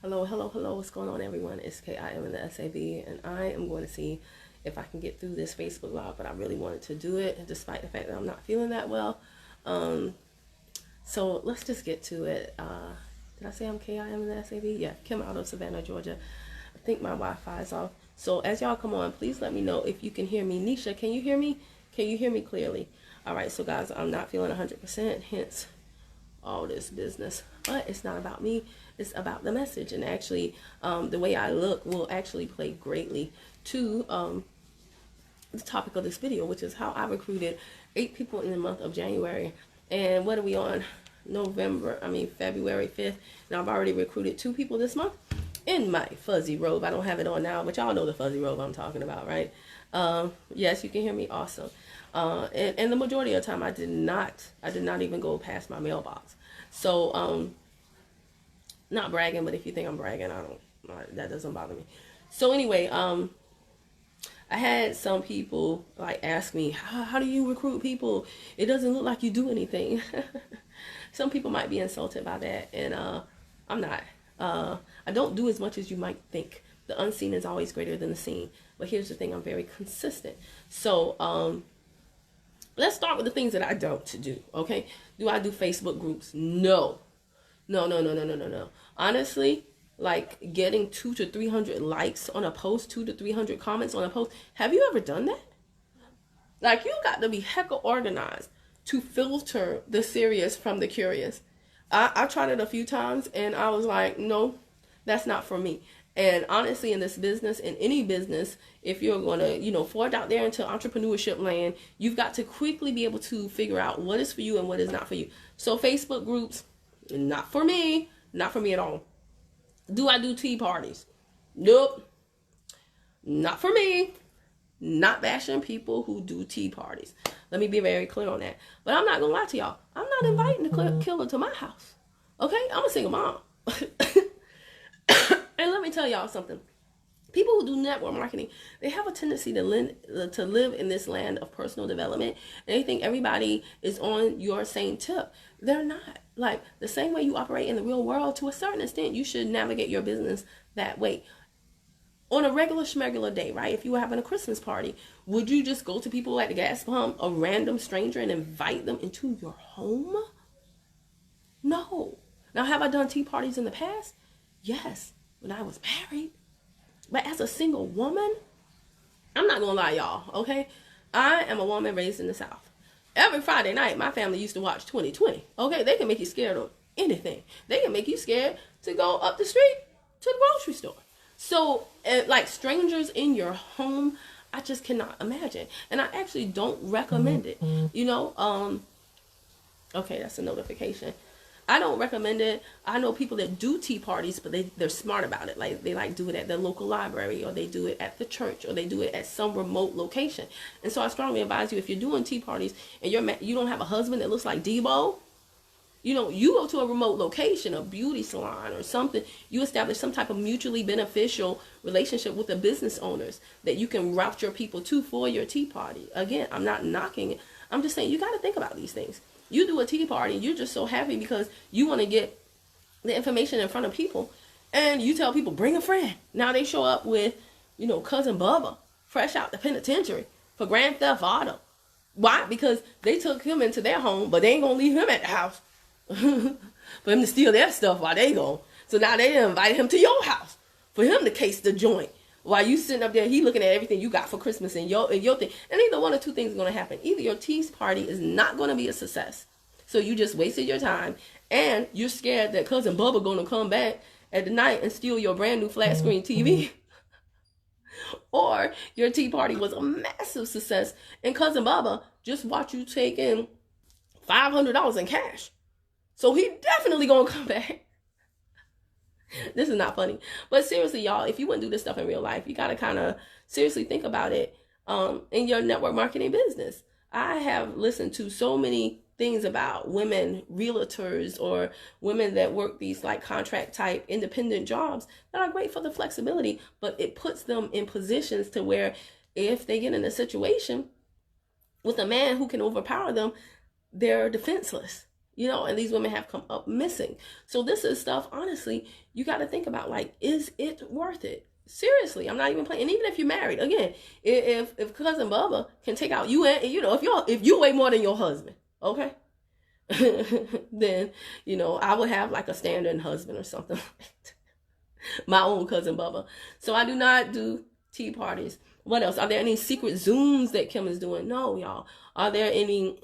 Hello, hello, hello. What's going on, everyone? It's KIM in the SAB, and I am going to see if I can get through this Facebook Live, but I really wanted to do it despite the fact that I'm not feeling that well. So let's just get to it. Did I say I'm KIM in the SAB? Yeah, Kim out of Savannah, Georgia. I think my Wi-Fi is off. So as y'all come on, please let me know if you can hear me. Nisha, can you hear me? Can you hear me clearly? All right, so guys, I'm not feeling 100%, hence all this business, but it's not about me, it's about the message. And actually the way I look will actually play greatly to the topic of this video, which is how I recruited 8 people in the month of January. And what are we on? February 5th, and I've already recruited 2 people this month in my fuzzy robe. I don't have it on now, but y'all know the fuzzy robe I'm talking about, right? Yes, you can hear me. Awesome. And the majority of the time I did not even go past my mailbox. So not bragging, but if you think I'm bragging, that doesn't bother me. So anyway, I had some people like ask me, how do you recruit people? It doesn't look like you do anything. Some people might be insulted by that, and I'm not. I don't do as much as you might think. The unseen is always greater than the seen. But here's the thing, I'm very consistent. So let's start with the things that I don't do, okay? Do I do Facebook groups? No. No. Honestly, like getting 200 to 300 likes on a post, 200 to 300 comments on a post. Have you ever done that? Like, you got to be hecka organized to filter the serious from the curious. I tried it a few times and I was like, no, that's not for me. And honestly, in this business, in any business, if you're going to, forge out there into entrepreneurship land, you've got to quickly be able to figure out what is for you and what is not for you. So Facebook groups, not for me at all. Do I do tea parties? Nope. Not for me. Not bashing people who do tea parties. Let me be very clear on that. But I'm not going to lie to y'all. I'm not inviting the killer to my house. Okay? I'm a single mom. And let me tell y'all something. People who do network marketing, they have a tendency to live in this land of personal development, and they think everybody is on your same tip. They're not. Like, the same way you operate in the real world, to a certain extent, you should navigate your business that way. On a regular schmegular day, right? If you were having a Christmas party, would you just go to people at the gas pump, a random stranger, and invite them into your home? No. Now, have I done tea parties in the past? Yes, when I was married. But as a single woman, I'm not gonna lie, y'all, okay? I am a woman raised in the South. Every Friday night, my family used to watch 2020, okay? They can make you scared of anything. They can make you scared to go up the street to the grocery store. So, like, strangers in your home, I just cannot imagine. And I actually don't recommend it, Okay, that's a notification. I don't recommend it. I know people that do tea parties, but they're smart about it. Like, they do it at their local library, or they do it at the church, or they do it at some remote location. And so I strongly advise you, if you're doing tea parties and you don't have a husband that looks like Debo, you go to a remote location, a beauty salon or something. You establish some type of mutually beneficial relationship with the business owners that you can route your people to for your tea party. Again, I'm not knocking it. I'm just saying you got to think about these things. You do a tea party, you're just so happy because you want to get the information in front of people, and you tell people, bring a friend. Now they show up with, cousin Bubba, fresh out the penitentiary for grand theft auto. Why? Because they took him into their home, but they ain't gonna leave him at the house for him to steal their stuff while they go. So now they invited him to your house for him to case the joint while you sitting up there. He looking at everything you got for Christmas and your thing. And either one or two things are going to happen. Either your tea party is not going to be a success, so you just wasted your time, and you're scared that cousin Bubba going to come back at the night and steal your brand new flat screen TV. Or your tea party was a massive success, and cousin Bubba just watched you take in $500 in cash. So he definitely going to come back. This is not funny. But seriously, y'all, if you wouldn't do this stuff in real life, you got to kind of seriously think about it in your network marketing business. I have listened to so many things about women realtors or women that work these like contract type independent jobs that are great for the flexibility, but it puts them in positions to where if they get in a situation with a man who can overpower them, they're defenseless. and these women have come up missing. So this is stuff, honestly, you got to think about, like, is it worth it? Seriously, I'm not even playing. And even if you're married, again, if cousin Bubba can take out you, and if you weigh more than your husband, okay, then I would have like a standard husband or something like that. My own cousin Bubba. So I do not do tea parties. What else? Are there any secret Zooms that Kim is doing? No, y'all. Are there any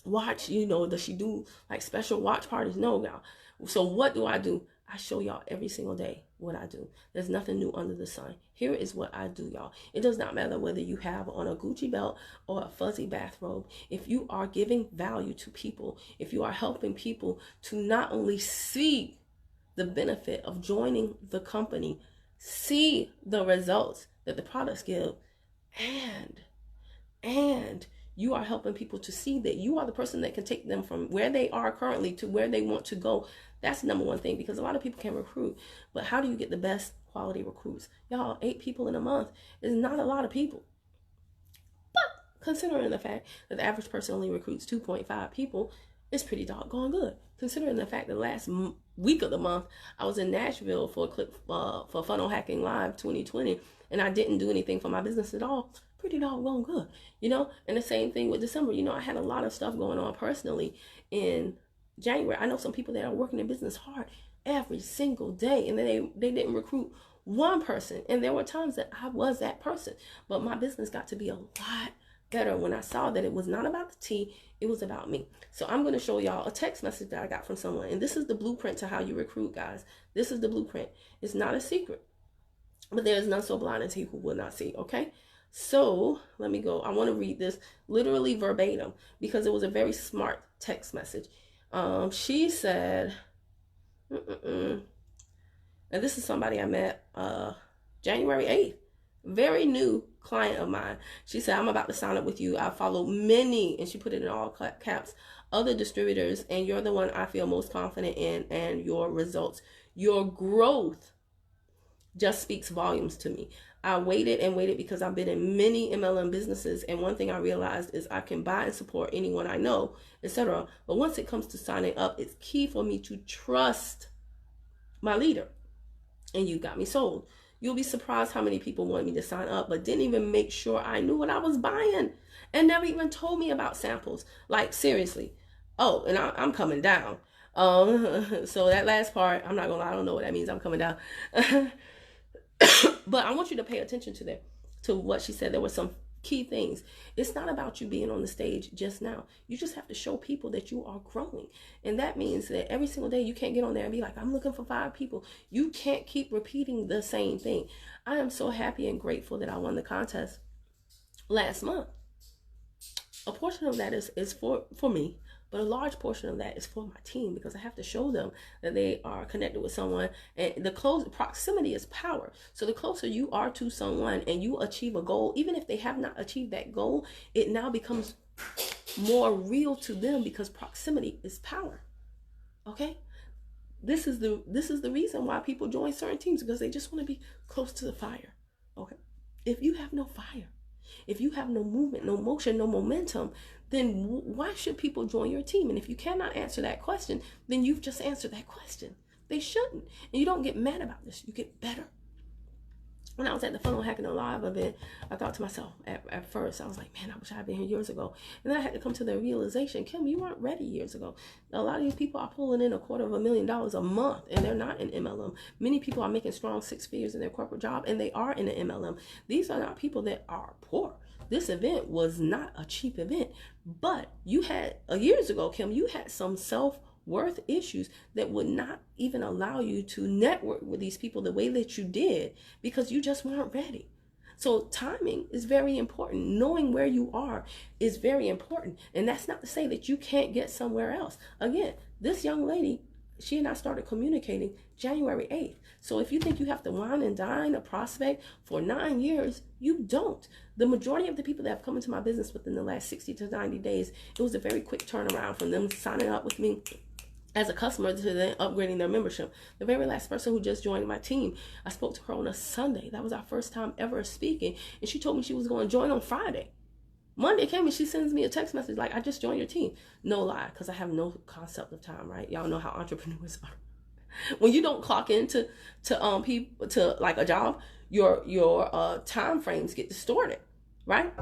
watch? Does she do like special watch parties? No, y'all. So what do? I show y'all every single day what I do. There's nothing new under the sun. Here is what I do, y'all. It does not matter whether you have on a Gucci belt or a fuzzy bathrobe. If you are giving value to people, if you are helping people to not only see the benefit of joining the company, see the results that the products give, and you are helping people to see that you are the person that can take them from where they are currently to where they want to go. That's the number one thing, because a lot of people can recruit, but how do you get the best quality recruits? Y'all, 8 people in a month is not a lot of people. But considering the fact that the average person only recruits 2.5 people, it's pretty doggone good. Considering the fact that last week of the month, I was in Nashville for a clip for Funnel Hacking Live 2020, and I didn't do anything for my business at all. Pretty doggone good, And the same thing with December. I had a lot of stuff going on personally in January. I know some people that are working their business hard every single day, and they didn't recruit one person. And there were times that I was that person, but my business got to be a lot better when I saw that it was not about the tea, it was about me. So I'm going to show y'all a text message that I got from someone, and this is the blueprint to how you recruit, guys. This is the blueprint. It's not a secret, but there is none so blind as he who will not see. Okay, so let me go. I want to read this literally verbatim because it was a very smart text message. She said, and this is somebody I met January 8th, very new client of mine. She said, I'm about to sign up with you. I follow many, and she put it in all caps, other distributors, and you're the one I feel most confident in, and your results, your growth just speaks volumes to me. I waited and waited because I've been in many MLM businesses, and one thing I realized is I can buy and support anyone I know, etc. But once it comes to signing up, it's key for me to trust my leader. And you got me sold. You'll be surprised how many people wanted me to sign up, but didn't even make sure I knew what I was buying, and never even told me about samples. Like, seriously. Oh, and I'm coming down. So that last part, I'm not gonna lie, I don't know what that means. I'm coming down. But I want you to pay attention to what she said. There were some key things. It's not about you being on the stage just now. You just have to show people that you are growing. And that means that every single day you can't get on there and be like, I'm looking for 5 people. You can't keep repeating the same thing. I am so happy and grateful that I won the contest last month. A portion of that is for me, but a large portion of that is for my team, because I have to show them that they are connected with someone. And proximity is power. So the closer you are to someone and you achieve a goal, even if they have not achieved that goal, it now becomes more real to them, because proximity is power. Okay? This is the reason why people join certain teams, because they just want to be close to the fire. Okay? If you have no fire, if you have no movement, no motion, no momentum, then why should people join your team? And if you cannot answer that question, then you've just answered that question. They shouldn't. And you don't get mad about this. You get better. When I was at the Funnel Hacking Live event, I thought to myself at first, I was like, man, I wish I had been here years ago. And then I had to come to the realization, Kim, you weren't ready years ago. A lot of these people are pulling in $250,000 a month, and they're not in MLM. Many people are making strong 6 figures in their corporate job, and they are in an MLM. These are not people that are poor. This event was not a cheap event, but you had, years ago, Kim, you had some self-worth issues that would not even allow you to network with these people the way that you did, because you just weren't ready. So timing is very important. Knowing where you are is very important. And that's not to say that you can't get somewhere else. Again, this young lady, she and I started communicating January 8th. So if you think you have to wine and dine a prospect for 9 years, you don't. The majority of the people that have come into my business within the last 60 to 90 days, it was a very quick turnaround from them signing up with me as a customer to then upgrading their membership. The very last person who just joined my team, I spoke to her on a Sunday. That was our first time ever speaking. And she told me she was going to join on Friday. Monday came and she sends me a text message like, I just joined your team. No lie, because I have no concept of time, right? Y'all know how entrepreneurs are. When you don't clock into people to like a job, your time frames get distorted, right?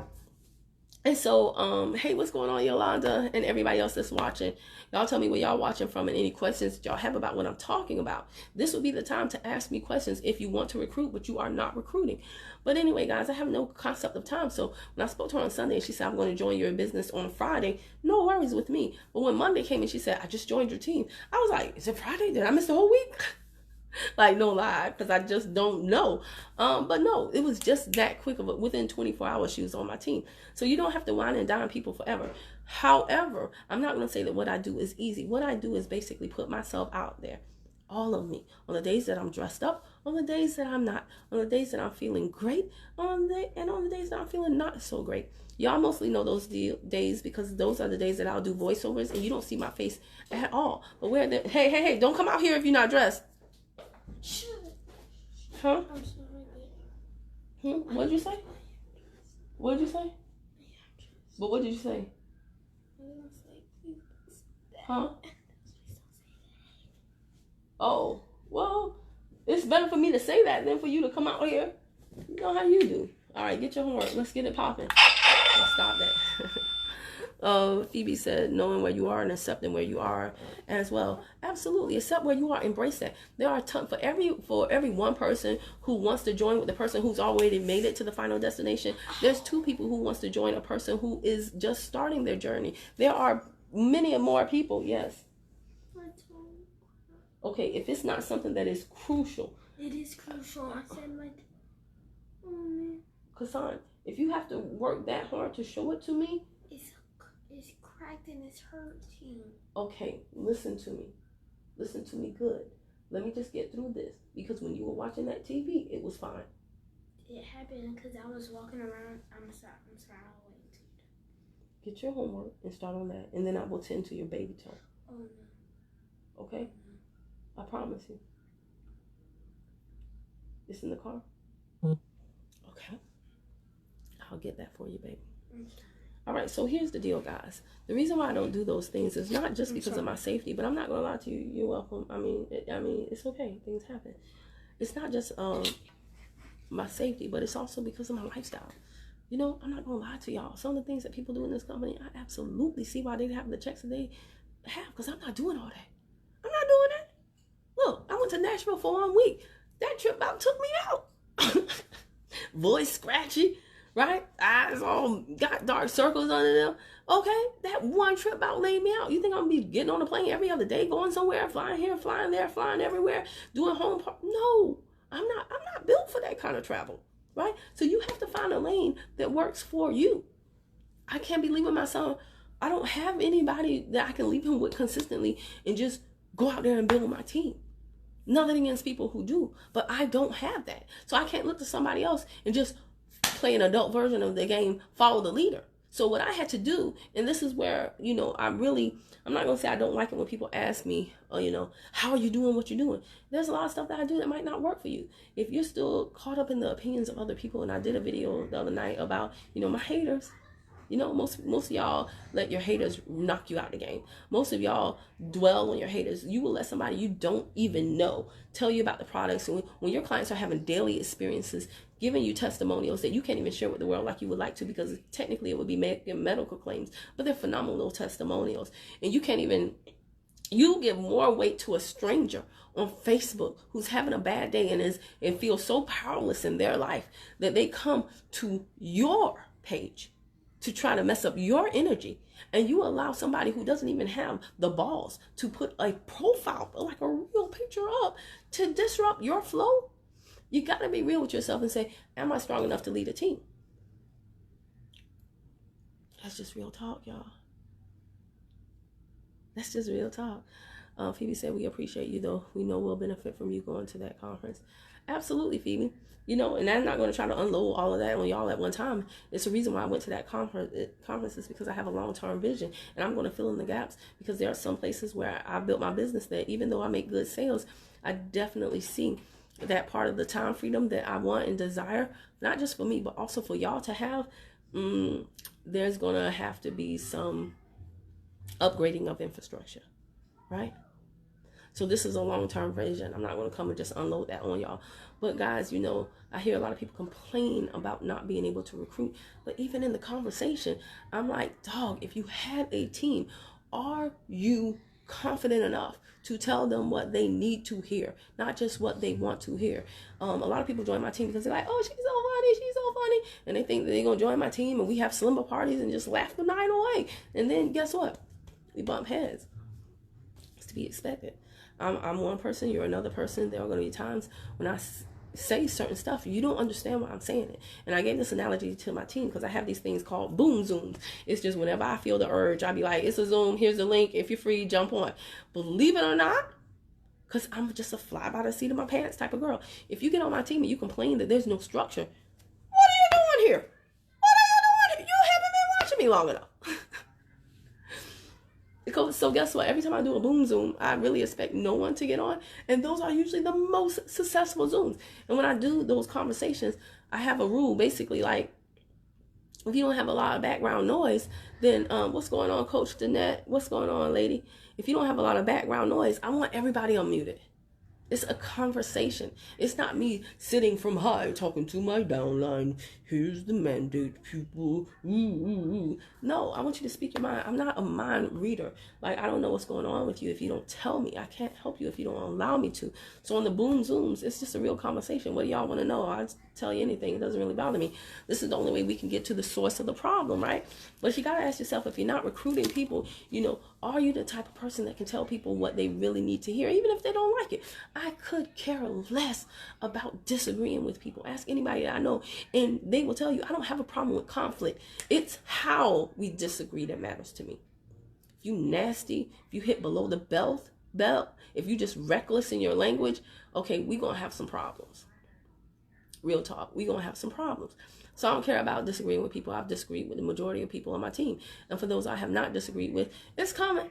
And so, hey, what's going on, Yolanda, and everybody else that's watching? Y'all tell me where y'all watching from and any questions that y'all have about what I'm talking about. This would be the time to ask me questions if you want to recruit, but you are not recruiting. But anyway, guys, I have no concept of time. So when I spoke to her on Sunday and she said, I'm going to join your business on Friday, no worries with me. But when Monday came and she said, I just joined your team, I was like, is it Friday? Did I miss the whole week? Like, no lie, because I just don't know. But no, it was just that quick of it. Within 24 hours, she was on my team. So you don't have to wine and dine people forever. However, I'm not going to say that what I do is easy. What I do is basically put myself out there. All of me. On the days that I'm dressed up, on the days that I'm not, on the days that I'm feeling great, and on the days that I'm feeling not so great. Y'all mostly know those days because those are the days that I'll do voiceovers and you don't see my face at all. But hey, don't come out here if you're not dressed. Huh? What'd you say? What'd you say? But what did you say? Huh? Oh, well, it's better for me to say that than for you to come out here. You know how you do. All right, get your homework. Let's get it popping. Let's stop that. Phoebe said, knowing where you are and accepting where you are as well. Absolutely. Accept where you are. Embrace that. There are for every one person who wants to join with the person who's already made it to the final destination, there's two people who wants to join a person who is just starting their journey. There are many more people. Yes. Okay, if it's not something that is crucial. It is crucial. I said oh man. Kassan, if you have to work that hard to show it to me, it's cracked and it's hurting. Okay, listen to me. Listen to me good. Let me just get through this. Because when you were watching that TV, it was fine. It happened because I was walking around. I'm sorry. I'll wait. Get your homework and start on that. And then I will tend to your baby toe. Oh, no. Okay? I promise you. It's in the car? Okay. I'll get that for you, baby. All right, so here's the deal, guys. The reason why I don't do those things is not just because of my safety, but I'm not going to lie to you. You're welcome. I mean, it's okay. Things happen. It's not just my safety, but it's also because of my lifestyle. You know, I'm not going to lie to y'all. Some of the things that people do in this company, I absolutely see why they have the checks that they have, because I'm not doing all that. I'm not doing that. Look, I went to Nashville for 1 week. That trip about took me out. Voice scratchy, right? Eyes all got dark circles under them. Okay, that one trip about laid me out. You think I'm going to be getting on a plane every other day, going somewhere, flying here, flying there, flying everywhere, doing home part? No, I'm not built for that kind of travel, right? So you have to find a lane that works for you. I can't be leaving my son. I don't have anybody that I can leave him with consistently and just go out there and build my team. Nothing against people who do, but I don't have that. So I can't look to somebody else and just play an adult version of the game, follow the leader. So what I had to do, and this is where, you know, I'm not going to say I don't like it when people ask me, you know, how are you doing what you're doing? There's a lot of stuff that I do that might not work for you. If you're still caught up in the opinions of other people, and I did a video the other night about, you know, my haters. You know, most of y'all let your haters knock you out of the game. Most of y'all dwell on your haters. You will let somebody you don't even know tell you about the products. And when your clients are having daily experiences, giving you testimonials that you can't even share with the world like you would like to, because technically it would be making medical claims, but they're phenomenal testimonials. And you give more weight to a stranger on Facebook who's having a bad day and feels so powerless in their life that they come to your page to try to mess up your energy, and you allow somebody who doesn't even have the balls to put a profile, like a real picture up, to disrupt your flow. You got to be real with yourself and say, am I strong enough to lead a team? That's just real talk, y'all. That's just real talk. Phoebe said, we appreciate you, though. We know we'll benefit from you going to that conference. Absolutely, Phoebe. You know, and I'm not going to try to unload all of that on y'all at one time. It's the reason why I went to that conference is because I have a long-term vision, and I'm going to fill in the gaps, because there are some places where I built my business that even though I make good sales, I definitely see that part of the time freedom that I want and desire, not just for me, but also for y'all to have, there's going to have to be some upgrading of infrastructure, right? So this is a long-term vision. I'm not going to come and just unload that on y'all. But guys, you know, I hear a lot of people complain about not being able to recruit. But even in the conversation, I'm like, dog, if you had a team, are you confident enough to tell them what they need to hear, not just what they want to hear? A lot of people join my team because they're like, oh, she's so funny. And they think that they're going to join my team and we have slumber parties and just laugh the night away. And then guess what? We bump heads. It's to be expected. I'm one person, you're another person. There are going to be times when I say certain stuff, you don't understand why I'm saying it. And I gave this analogy to my team because I have these things called boom zooms. It's just whenever I feel the urge, I'll be like, it's a Zoom, here's the link, if you're free, jump on. Believe it or not, because I'm just a fly by the seat of my pants type of girl. If you get on my team and you complain that there's no structure, what are you doing here? What are you doing here? You haven't been watching me long enough. So guess what? Every time I do a boom Zoom, I really expect no one to get on. And those are usually the most successful Zooms. And when I do those conversations, I have a rule basically like, if you don't have a lot of background noise, then what's going on, Coach Danette? What's going on, lady? If you don't have a lot of background noise, I want everybody unmuted. It's a conversation. It's not me sitting from high talking to my downline. Here's the mandate, people. Ooh, ooh, ooh. No, I want you to speak your mind. I'm not a mind reader. Like, I don't know what's going on with you if you don't tell me. I can't help you if you don't allow me to. So on the boom Zooms, it's just a real conversation. What do y'all want to know? I'll tell you anything. It doesn't really bother me. This is the only way we can get to the source of the problem, right? But you got to ask yourself, if you're not recruiting people, you know, are you the type of person that can tell people what they really need to hear, even if they don't like it? I could care less about disagreeing with people. Ask anybody that I know, and they will tell you, I don't have a problem with conflict. It's how we disagree that matters to me. If you nasty, if you hit below the belt, if you just reckless in your language, okay, we're going to have some problems. Real talk, we're going to have some problems. So I don't care about disagreeing with people. I've disagreed with the majority of people on my team. And for those I have not disagreed with, it's coming.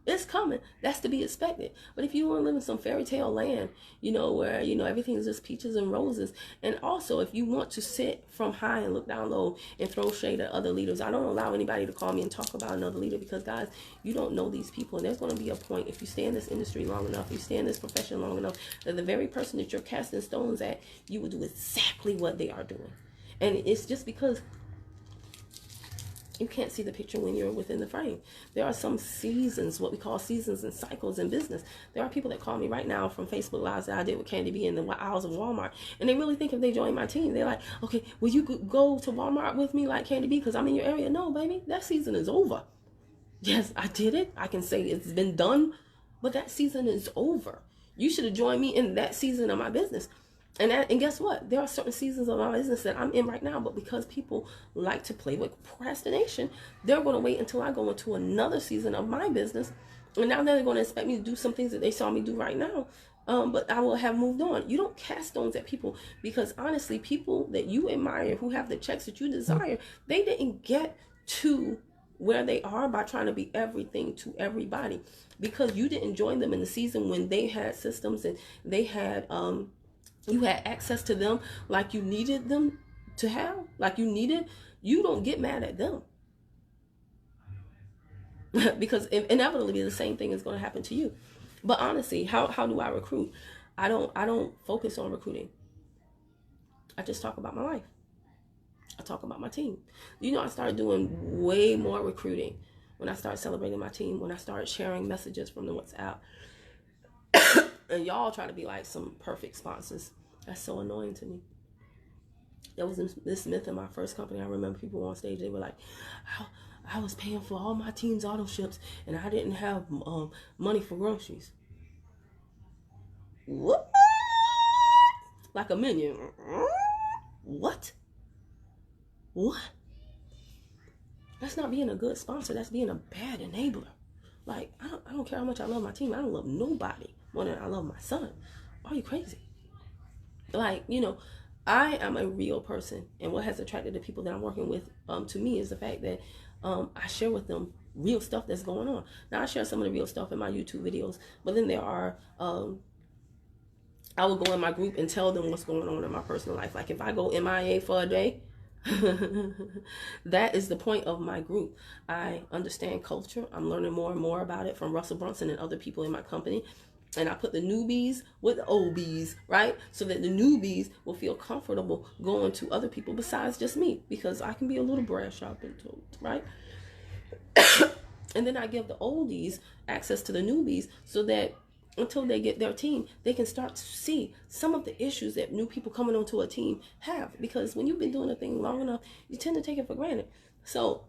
It's coming. That's to be expected. But if you want to live in some fairy tale land, you know, where, you know, everything is just peaches and roses. And also, if you want to sit from high and look down low and throw shade at other leaders, I don't allow anybody to call me and talk about another leader, because, guys, you don't know these people. And there's going to be a point, if you stay in this industry long enough, you stay in this profession long enough, that the very person that you're casting stones at, you will do exactly what they are doing. And it's just because you can't see the picture when you're within the frame. There are some seasons, what we call seasons and cycles in business. There are people that call me right now from Facebook Lives that I did with Candy B in the aisles of Walmart. And they really think if they join my team, they're like, okay, will you go to Walmart with me like Candy B because I'm in your area? No, baby, that season is over. Yes, I did it. I can say it's been done, but that season is over. You should have joined me in that season of my business. And guess what? There are certain seasons of my business that I'm in right now, but because people like to play with procrastination, they're going to wait until I go into another season of my business. And now they're going to expect me to do some things that they saw me do right now. But I will have moved on. You don't cast stones at people, because honestly, people that you admire, who have the checks that you desire, they didn't get to where they are by trying to be everything to everybody, because you didn't join them in the season when they had systems and they had, you had access to them like you needed them to have, you don't get mad at them. Because inevitably the same thing is going to happen to you. But honestly, how do I recruit? I don't focus on recruiting. I just talk about my life. I talk about my team. You know, I started doing way more recruiting when I started celebrating my team, when I started sharing messages from the WhatsApp. And y'all try to be like some perfect sponsors. That's so annoying to me. There was this myth in my first company. I remember people on stage, they were like, I was paying for all my team's auto ships and I didn't have money for groceries. What? Like a minion. What? That's not being a good sponsor. That's being a bad enabler. Like, I don't care how much I love my team. I don't love nobody more than I love my son. Are you crazy? Like, you know, I am a real person, and what has attracted the people that I'm working with to me is the fact that I share with them real stuff that's going on. Now, I share some of the real stuff in my YouTube videos, but then there are I will go in my group and tell them what's going on in my personal life. Like, if I go MIA for a day, That is the point of my group. I understand culture. I'm learning more and more about it from Russell Brunson and other people in my company. And I put the newbies with the OBs, right? So that the newbies will feel comfortable going to other people besides just me, because I can be a little brash, I've been told, right? And then I give the oldies access to the newbies so that until they get their team, they can start to see some of the issues that new people coming onto a team have. Because when you've been doing a thing long enough, you tend to take it for granted. So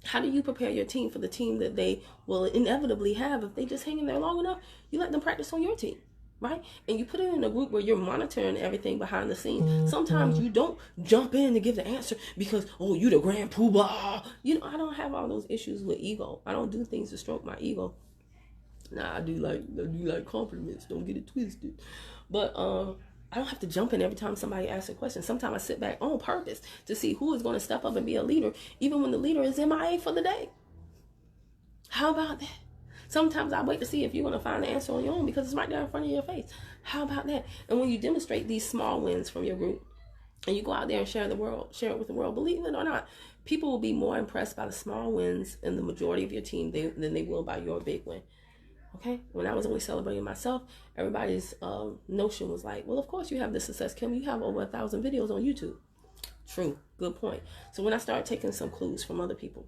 how do you prepare your team for the team that they will inevitably have if they just hang in there long enough? You let them practice on your team, right? And you put it in a group where you're monitoring everything behind the scenes. Sometimes you don't jump in to give the answer because, oh, you the grand poobah. You know, I don't have all those issues with ego. I don't do things to stroke my ego. Nah, I do like compliments. Don't get it twisted. But I don't have to jump in every time somebody asks a question. Sometimes I sit back on purpose to see who is going to step up and be a leader, even when the leader is MIA for the day. How about that? Sometimes I wait to see if you're going to find the answer on your own because it's right there in front of your face. How about that? And when you demonstrate these small wins from your group and you go out there and share it with the world, believe it or not, people will be more impressed by the small wins in the majority of your team than they will by your big win. Okay, when I was only celebrating myself, everybody's notion was like, well, of course you have this success, Kim. You have over 1,000 videos on YouTube. True, good point. So when I started taking some clues from other people,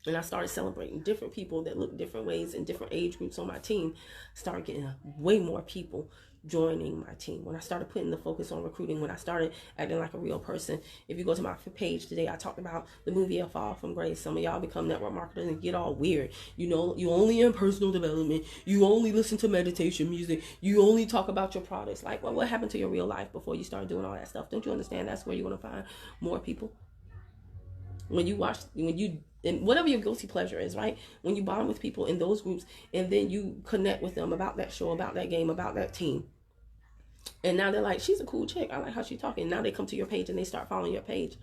and I started celebrating different people that look different ways in different age groups on my team, started getting way more people joining my team. When I started putting the focus on recruiting, when I started acting like a real person. If you go to my page today, I talked about the movie A Fall from Grace. Some of y'all become network marketers and get all weird. You know, you only in personal development. You only listen to meditation music. You only talk about your products. Like, well, what happened to your real life before you started doing all that stuff? Don't you understand that's where you're going to find more people? And whatever your guilty pleasure is, right? When you bond with people in those groups and then you connect with them about that show, about that game, about that team. And now they're like, she's a cool chick. I like how she's talking. Now they come to your page and they start following your page.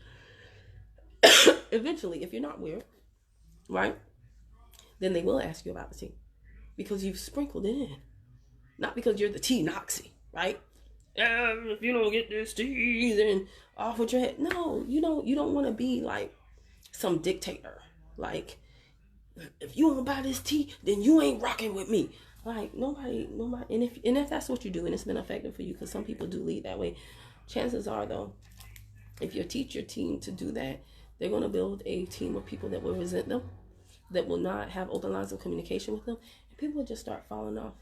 Eventually, if you're not weird, right? Then they will ask you about the team because you've sprinkled it in. Not because you're the T-Noxy, right? If you don't get this tea, then off with your head. No, you don't want to be like some dictator. Like, if you don't buy this tea, then you ain't rocking with me. Like, nobody, and if that's what you do, and it's been effective for you, because some people do lead that way, chances are, though, if you teach your team to do that, they're going to build a team of people that will resent them, that will not have open lines of communication with them, and people will just start falling off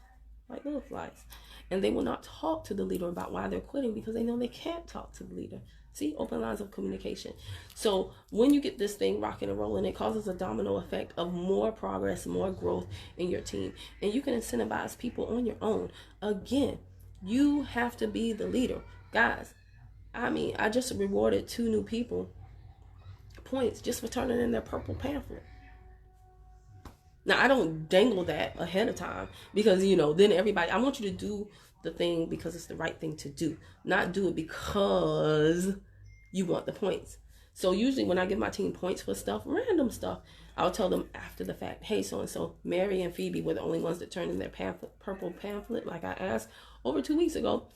like little flies. And they will not talk to the leader about why they're quitting because they know they can't talk to the leader. See, open lines of communication. So when you get this thing rocking and rolling, it causes a domino effect of more progress, more growth in your team. And you can incentivize people on your own. Again, you have to be the leader. Guys, I just rewarded 2 new people points just for turning in their purple pamphlet. Now, I don't dangle that ahead of time because, then everybody, I want you to do the thing because it's the right thing to do, not do it because you want the points. So usually when I give my team points for stuff, random stuff, I'll tell them after the fact, hey, so-and-so, Mary and Phoebe were the only ones that turned in their purple pamphlet like I asked over 2 weeks ago.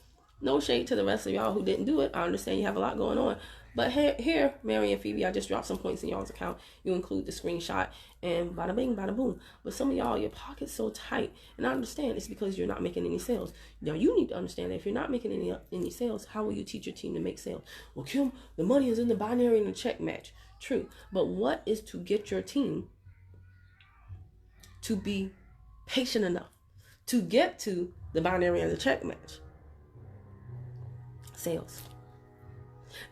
No shade to the rest of y'all who didn't do it. I understand you have a lot going on. But here, Mary and Phoebe, I just dropped some points in y'all's account. You include the screenshot and bada bing, bada boom. But some of y'all, your pocket's so tight. And I understand it's because you're not making any sales. Now, you need to understand that if you're not making any sales, how will you teach your team to make sales? Well, Kim, the money is in the binary and the check match. True. But what is to get your team to be patient enough to get to the binary and the check match? Sales.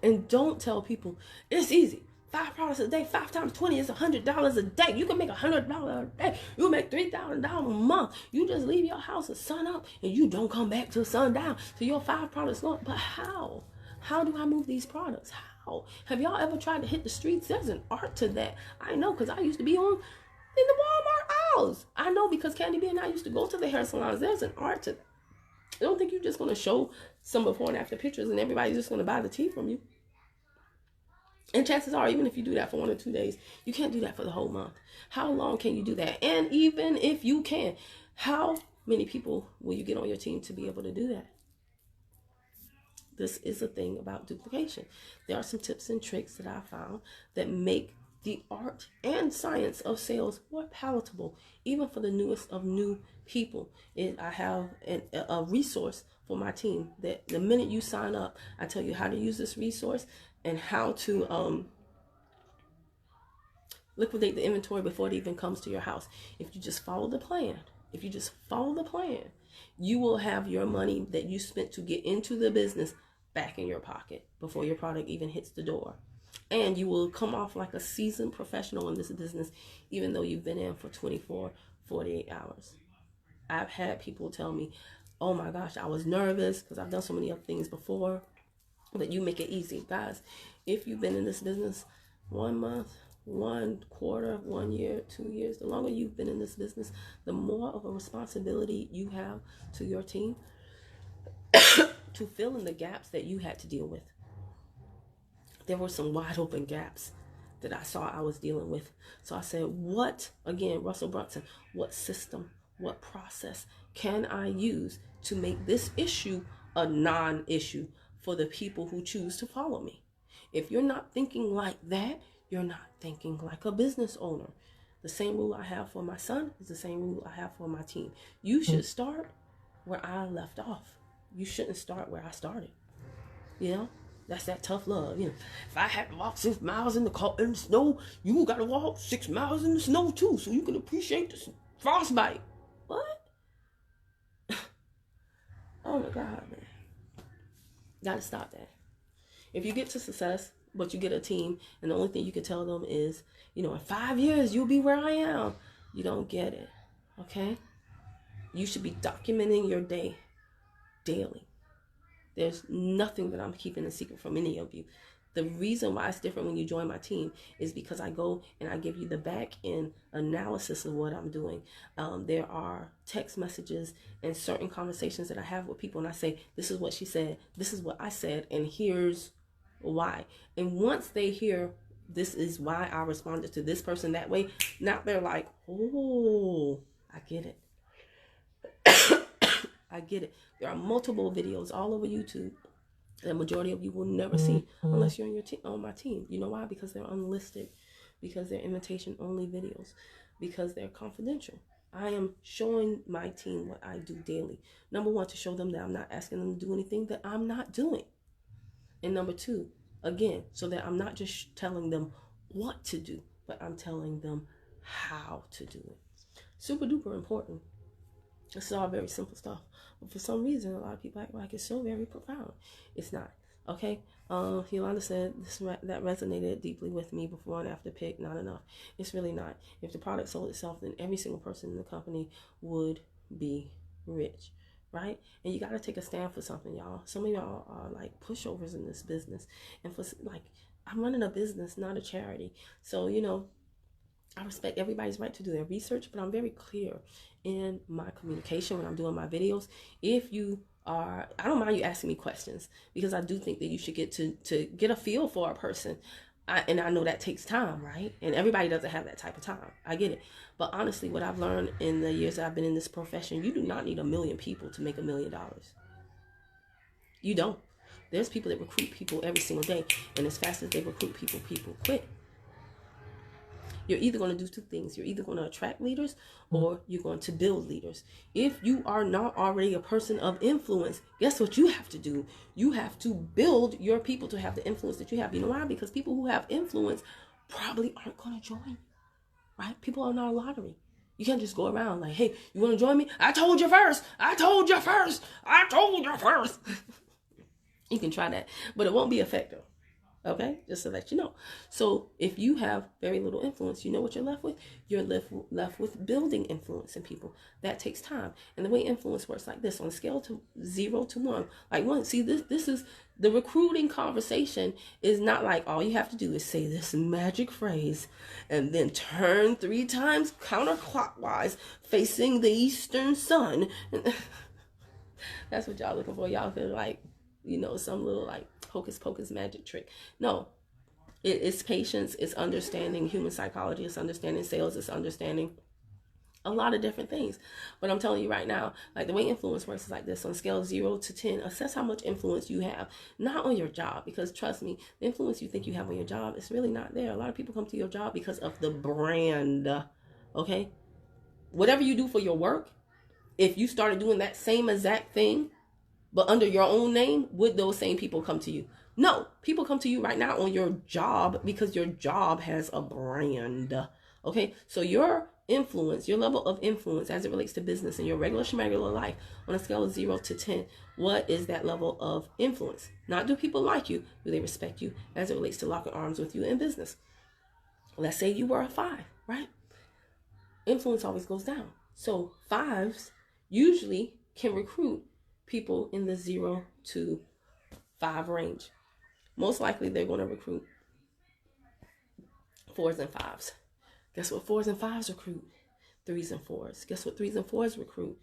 And don't tell people it's easy. 5 products a day, 5 times 20 is $100 a day. You can make $100 a day. You make $3,000 a month. You just leave your house at sun up and you don't come back till sundown. So your 5 products going. But how? How do I move these products? How? Have y'all ever tried to hit the streets? There's an art to that. I know because I used to be in the Walmart aisles. I know because Candy B and I used to go to the hair salons. There's an art to that. I don't think you're just going to show some before and after pictures and everybody's just going to buy the tea from you. And chances are, even if you do that for 1 or 2 days, you can't do that for the whole month. How long can you do that? And even if you can, how many people will you get on your team to be able to do that? This is a thing about duplication. There are some tips and tricks that I found that make the art and science of sales more palatable, even for the newest of new people. I have a resource for my team that the minute you sign up, I tell you how to use this resource and how to liquidate the inventory before it even comes to your house. If you just follow the plan, you will have your money that you spent to get into the business back in your pocket before your product even hits the door. And you will come off like a seasoned professional in this business, even though you've been in for 24, 48 hours. I've had people tell me, oh my gosh, I was nervous because I've done so many other things before, but you make it easy. Guys, if you've been in this business 1 month, 1 quarter, 1 year, 2 years, the longer you've been in this business, the more of a responsibility you have to your team to fill in the gaps that you had to deal with. There were some wide open gaps that I saw I was dealing with. So I said, Russell Brunson, what system, what process can I use to make this issue a non-issue for the people who choose to follow me? If you're not thinking like that, you're not thinking like a business owner. The same rule I have for my son is the same rule I have for my team. You should start where I left off. You shouldn't start where I started. That's that tough love. If I had to walk 6 miles in the snow, you got to walk 6 miles in the snow too, so you can appreciate the frostbite. What? Oh my God, man. Gotta stop that. If you get to success, but you get a team, and the only thing you can tell them is, in 5 years, you'll be where I am. You don't get it, okay? You should be documenting your day daily. There's nothing that I'm keeping a secret from any of you. The reason why it's different when you join my team is because I go and I give you the back end analysis of what I'm doing. There are text messages and certain conversations that I have with people, and I say, this is what she said, this is what I said, and here's why. And once they hear, this is why I responded to this person that way, now they're like, oh, I get it. I get it. There are multiple videos all over YouTube the majority of you will never see unless you're on my team. You know why? Because they're unlisted, because they're invitation only videos, because they're confidential. I am showing my team what I do daily. Number 1, to show them that I'm not asking them to do anything that I'm not doing. And number 2, again, so that I'm not just telling them what to do, but I'm telling them how to do it. Super duper important. This is all very simple stuff. But for some reason, a lot of people act like it's so very profound. It's not. Okay? Yolanda said that resonated deeply with me before and after pick. Not enough. It's really not. If the product sold itself, then every single person in the company would be rich. Right? And you got to take a stand for something, y'all. Some of y'all are like pushovers in this business. And I'm running a business, not a charity. So, I respect everybody's right to do their research, but I'm very clear in my communication when I'm doing my videos. I don't mind you asking me questions, because I do think that you should get to get a feel for a person. And I know that takes time, right? And everybody doesn't have that type of time. I get it. But honestly, what I've learned in the years that I've been in this profession, you do not need 1 million people to make $1 million. You don't. There's people that recruit people every single day, and as fast as they recruit people, people quit. You're either going to do 2 things. You're either going to attract leaders or you're going to build leaders. If you are not already a person of influence, guess what you have to do? You have to build your people to have the influence that you have. You know why? Because people who have influence probably aren't going to join, right? People are not a lottery. You can't just go around like, hey, you want to join me? I told you first. I told you first. I told you first. You can try that, but it won't be effective. Okay, just to let you know. So if you have very little influence, you know what you're left with? You're left with building influence in people. That takes time. And the way influence works like this, on a scale to 0 to 1. Like 1, see, this is the recruiting conversation is not like all you have to do is say this magic phrase and then turn 3 times counterclockwise facing the eastern sun. That's what y'all looking for. Y'all feel like, some little like hocus pocus magic trick. No, it's patience, it's understanding human psychology, it's understanding sales, it's understanding A lot of different things. But I'm telling you right now, like the way influence works is like this. On a scale of 0 to 10, assess how much influence you have. Not on your job, because trust me, the influence you think you have on your job is really not there. A lot of people come to your job because of the brand. Okay? Whatever you do for your work, if you started doing that same exact thing, but under your own name, would those same people come to you? No. People come to you right now on your job because your job has a brand. Okay? So your influence, your level of influence as it relates to business in your regular schmegular life, on a scale of 0 to 10, what is that level of influence? Not do people like you, do they respect you as it relates to locking arms with you in business? Let's say you were a 5, right? Influence always goes down. So 5s usually can recruit people in the 0 to 5 range. Most likely they're going to recruit 4s and 5s. Guess what 4s and 5s recruit? 3s and 4s. Guess what 3s and 4s recruit?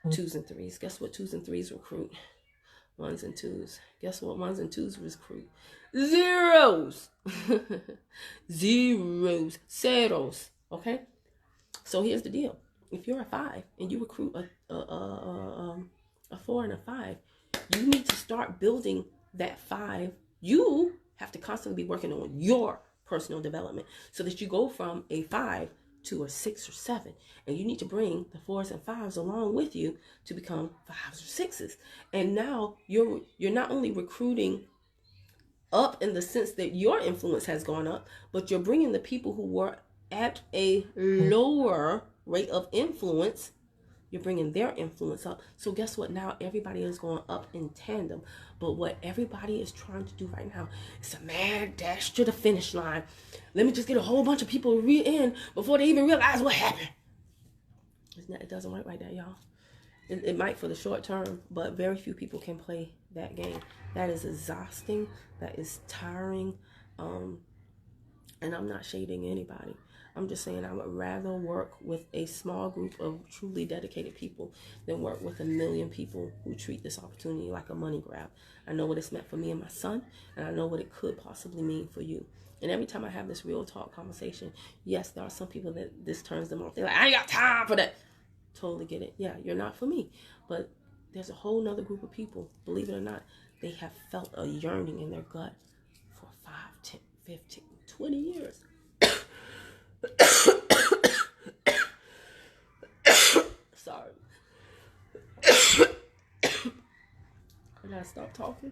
2s and 3s. Guess what 2s and 3s recruit? 1s and 2s. Guess what 1s and 2s recruit? 0s. 0s. Ceros. Okay? So here's the deal. If you're a 5 and you recruit a 4 and a 5, you need to start building that 5. You have to constantly be working on your personal development so that you go from a 5 to a 6 or 7. And you need to bring the 4s and 5s along with you to become 5s or 6s. And now you're not only recruiting up in the sense that your influence has gone up, but you're bringing the people who were at a lower rate of influence, you're bringing their influence up. So guess what? Now everybody is going up in tandem. But what everybody is trying to do right now is a mad dash to the finish line. Let me just get a whole bunch of people in before they even realize what happened. It doesn't work like that, y'all. It might for the short term, but very few people can play that game. That is exhausting. That is tiring. And I'm not shading anybody. I'm just saying I would rather work with a small group of truly dedicated people than work with a million people who treat this opportunity like a money grab. I know what it's meant for me and my son, and I know what it could possibly mean for you. And every time I have this real talk conversation, yes, there are some people that this turns them off. They're like, I ain't got time for that. Totally get it. Yeah, you're not for me. But there's a whole nother group of people, believe it or not, they have felt a yearning in their gut for 5, 10, 15, 20 years. Sorry. I gotta stop talking.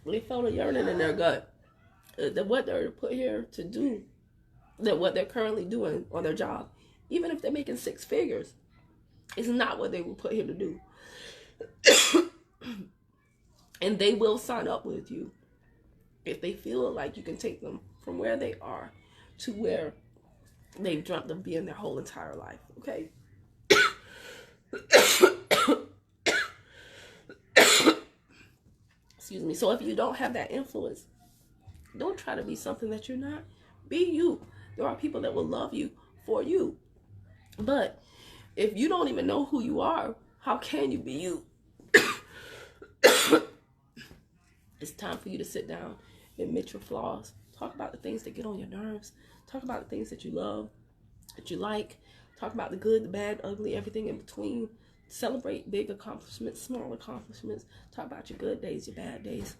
They felt a yearning in their gut that what they're put here to do, that what they're currently doing on their job, even if they're making 6 figures, is not what they were put here to do. And they will sign up with you if they feel like you can take them from where they are to where they've dreamt of being their whole entire life, okay? Excuse me. So if you don't have that influence, don't try to be something that you're not. Be you. There are people that will love you for you. But if you don't even know who you are, how can you be you? It's time for you to sit down, admit your flaws, talk about the things that get on your nerves, talk about the things that you love, that you like, talk about the good, the bad, ugly, everything in between. Celebrate big accomplishments, small accomplishments. Talk about your good days, your bad days.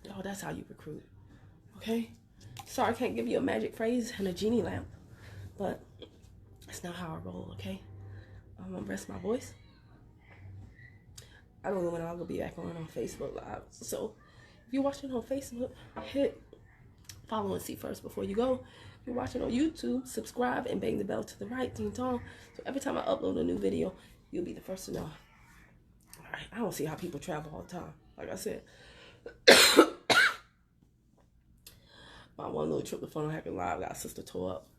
Oh, that's how you recruit. Okay? Sorry I can't give you a magic phrase and a genie lamp, but that's not how I roll, okay? I'm gonna rest my voice. I don't know when I'll be back on Facebook Live. So if you're watching on Facebook, hit follow and see first before you go. If you're watching on YouTube, subscribe and bang the bell to the right, ding dong. So every time I upload a new video, you'll be the first to know. All right, I don't see how people travel all the time. Like I said, my one little trip to Funnel Hacking Live got sister tore up.